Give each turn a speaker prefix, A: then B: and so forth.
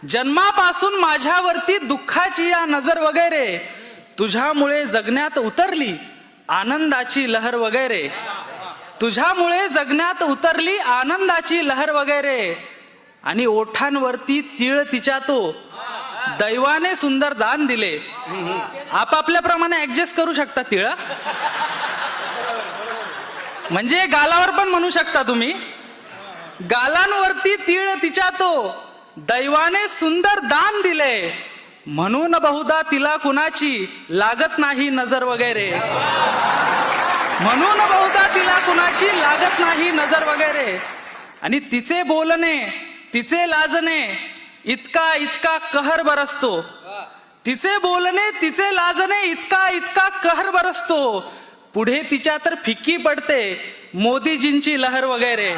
A: जन्मापासून माझ्यावरती दुःखाची या नजर वगैरे, तुझ्यामुळे जगण्यात उतरली आनंदाची लहर वगैरे, तुझ्यामुळे जगण्यात उतरली आनंदाची लहर वगैरे. आणि ओठांवरती तिळ तिच्या तो, दैवाने सुंदर दान दिले. आपापल्याप्रमाणे ऍडजस्ट करू शकता तिळ, म्हणजे गालावर पण म्हणू शकता तुम्ही. गालांवरती तिळ तिच्या तो, दैवाने सुंदर दान दिले, म्हणून बहुधा तिला कुणाची लागत नाही नजर वगैरे, म्हणून बहुधा तिला कुणाची लागत नाही नजर वगैरे. आणि तिचे बोलणे तिचे लाजणे इतका इतका कहर बरसतो, तिचे बोलणे तिचे लाजणे इतका इतका कहर बरसतो. पुढे तिच्या तर फिक्की पडते मोदीजींची लहर वगैरे.